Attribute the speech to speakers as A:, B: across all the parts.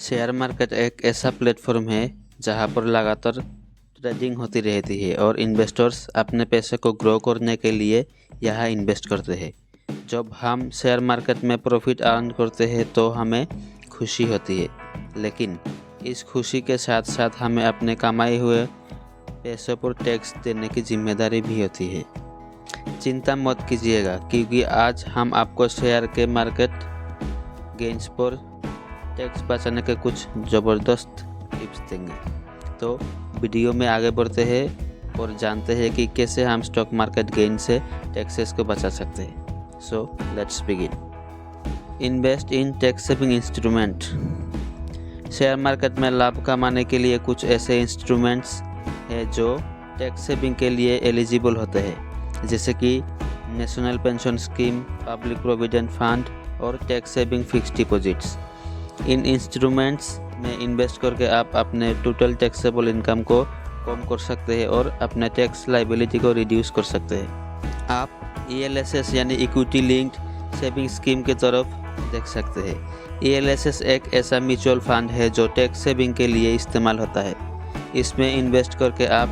A: Share market एक ऐसा platform है जहां पर लगातार ट्रेडिंग होती रहती है और इन्वेस्टर्स अपने पैसे को ग्रो करने के लिए यहाँ इन्वेस्ट करते हैं। जब हम शेयर मार्केट में प्रॉफिट अर्न करते हैं तो हमें खुशी होती है, लेकिन इस खुशी के साथ साथ हमें अपने कमाए हुए पैसों पर टैक्स देने की जिम्मेदारी भी होती है। चिंता मत कीजिएगा, क्योंकि आज हम आपको शेयर के मार्केट गेन्स पर टैक्स बचाने के कुछ ज़बरदस्त टिप्स देंगे। तो वीडियो में आगे बढ़ते हैं और जानते हैं कि कैसे हम स्टॉक मार्केट गेन से टैक्सेस को बचा सकते हैं। So let's begin. Invest in tax saving instrument. Share market में लाभ कमाने के लिए कुछ ऐसे इंस्ट्रूमेंट्स हैं जो टैक्स सेविंग के लिए एलिजिबल होते हैं, जैसे कि national pension scheme, public provident fund और टैक्स सेविंग फिक्स्ड डिपॉजिट्स। इन इंस्ट्रूमेंट्स में इन्वेस्ट करके आप अपने टोटल टैक्सेबल इनकम को कम कर सकते हैं और अपने टैक्स लायबिलिटी को रिड्यूस कर सकते हैं। आप ELSS यानी इक्विटी लिंक्ड सेविंग स्कीम की तरफ देख सकते हैं। ELSS एक ऐसा म्यूचुअल फंड है जो टैक्स सेविंग के लिए इस्तेमाल होता है। इसमें इन्वेस्ट करके आप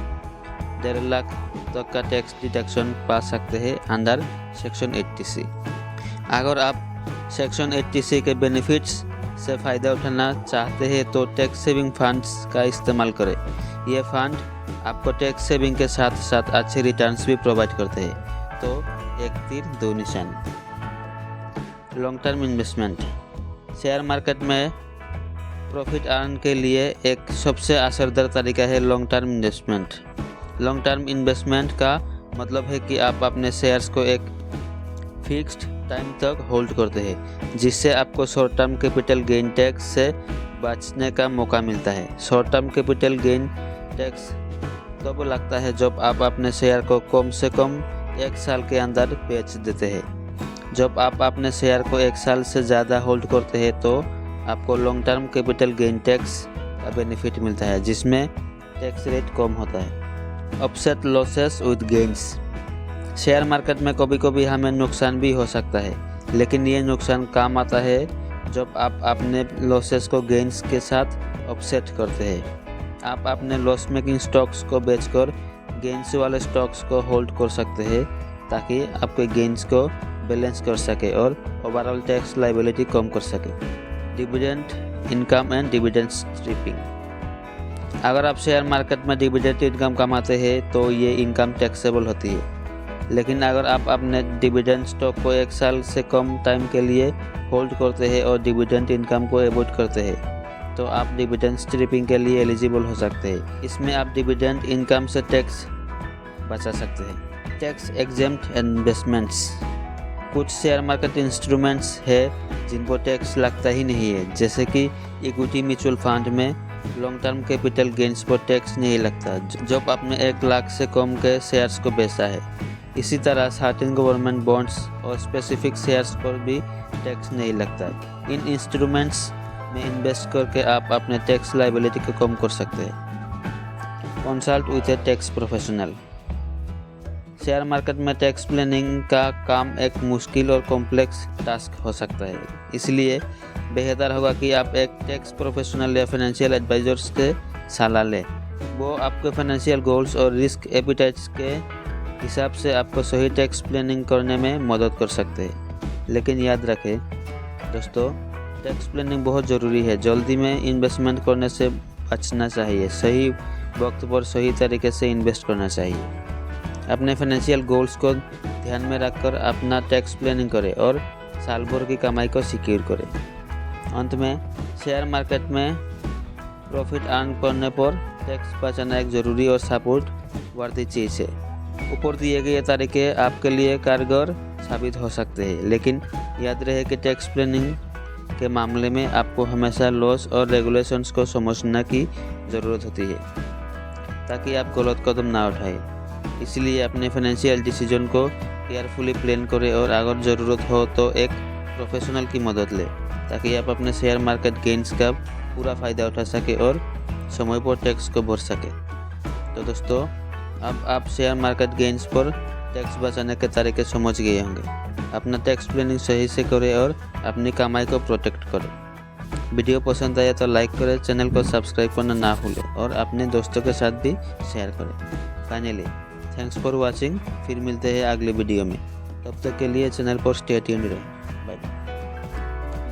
A: 1.5 लाख तक का टैक्स डिडक्शन पा सकते हैं अंडर सेक्शन 80C। अगर आप सेक्शन 80C के बेनिफिट्स से फ़ायदा उठाना चाहते हैं तो टैक्स सेविंग फंड्स का इस्तेमाल करें। ये फंड आपको टैक्स सेविंग के साथ साथ अच्छे रिटर्न्स भी प्रोवाइड करते हैं। तो एक तीर दो निशान। Long term investment. Share market में प्रॉफिट अर्न के लिए एक सबसे असरदार तरीका है long term investment. Long term investment का मतलब है कि आप अपने शेयर्स को एक फिक्स्ड टाइम तक होल्ड करते हैं, जिससे आपको short term capital gain tax से बचने का मौका मिलता है। Short term capital gain tax तब लगता है जब आप अपने शेयर को कम से कम 1 साल के अंदर बेच देते हैं। जब आप अपने शेयर को 1 साल से ज़्यादा होल्ड करते हैं तो आपको long term capital gain tax का बेनिफिट मिलता है, जिसमें टैक्स रेट कम होता है। Offset losses with gains. Share market में कभी कभी हमें नुकसान भी हो सकता है, लेकिन ये नुकसान काम आता है जब आप अपने लॉसेस को गेन्स के साथ ऑफसेट करते हैं। आप अपने लॉस मेकिंग स्टॉक्स को बेचकर गेन्स वाले स्टॉक्स को होल्ड कर सकते हैं, ताकि आपके गेन्स को बैलेंस कर सके और ओवरऑल टैक्स लायबिलिटी कम कर सके। Dividend income and dividend stripping. अगर आप शेयर मार्केट में डिविडेंड इनकम कमाते हैं तो ये इनकम टैक्सेबल होती है, लेकिन अगर आप अपने डिविडेंड स्टॉक को 1 साल से कम टाइम के लिए होल्ड करते हैं और डिविडेंड इनकम को अवॉइड करते हैं तो आप डिविडेंड स्ट्रिपिंग के लिए एलिजिबल हो सकते हैं। इसमें आप डिविडेंड इनकम से टैक्स बचा सकते हैं। Tax exempt investments. कुछ शेयर मार्केट इंस्ट्रूमेंट्स है जिनको टैक्स लगता ही नहीं है, जैसे कि इक्विटी म्यूचुअल फंड में लॉन्ग टर्म कैपिटल गेन्स पर टैक्स नहीं लगता जब आपने 1 लाख से कम के शेयर्स को बेचा है। इसी तरह सर्टेन गवर्नमेंट बॉन्ड्स और स्पेसिफिक शेयर्स पर भी टैक्स नहीं लगता। इन इंस्ट्रूमेंट्स में इन्वेस्ट करके आप अपने टैक्स लायबिलिटी को कम कर सकते हैं। Consult with A tax professional. Share market में टैक्स प्लानिंग का काम एक मुश्किल और कॉम्प्लेक्स टास्क हो सकता है, इसलिए बेहतर होगा कि आप एक टैक्स प्रोफेशनल या फाइनेंशियल एडवाइजर से सलाह लें। वो आपके फाइनेंशियल गोल्स और रिस्क एपिटाइट्स के हिसाब से आपको सही टैक्स प्लानिंग करने में मदद कर सकते हैं। लेकिन याद रखें दोस्तों, टैक्स प्लानिंग बहुत ज़रूरी है। जल्दी में इन्वेस्टमेंट करने से बचना चाहिए। सही वक्त पर सही तरीके से इन्वेस्ट करना चाहिए। अपने फाइनेंशियल गोल्स को ध्यान में रखकर अपना टैक्स प्लानिंग करें और साल भर की कमाई को सिक्योर करें। अंत में, शेयर मार्केट में प्रॉफिट अर्न करने पर टैक्स बचाना एक ज़रूरी और सपोर्ट वर्दी चीज़ है। ऊपर दिए गए तरीके आपके लिए कारगर साबित हो सकते हैं, लेकिन याद रहे कि टैक्स प्लानिंग के मामले में आपको हमेशा लॉस और रेगुलेशंस को समझने की ज़रूरत होती है, ताकि आप गलत कदम ना उठाएं। इसलिए अपने फाइनेंशियल डिसीजन को केयरफुली प्लान करें और अगर ज़रूरत हो तो एक प्रोफेशनल की मदद लें, ताकि आप अपने शेयर मार्केट गेन्स का पूरा फ़ायदा उठा सके और समय पर टैक्स को भर सके। तो दोस्तों, अब आप शेयर मार्केट गेन्स पर टैक्स बचाने के तरीके समझ गए होंगे। अपना टैक्स प्लानिंग सही से करें और अपनी कमाई को प्रोटेक्ट करें। वीडियो पसंद आया तो लाइक करें, चैनल को सब्सक्राइब करना ना भूलें और अपने दोस्तों के साथ भी शेयर करें। Finally thanks for watching. फिर मिलते हैं अगले वीडियो में, तब तक के लिए चैनल पर स्टे ट्यून्ड रहें।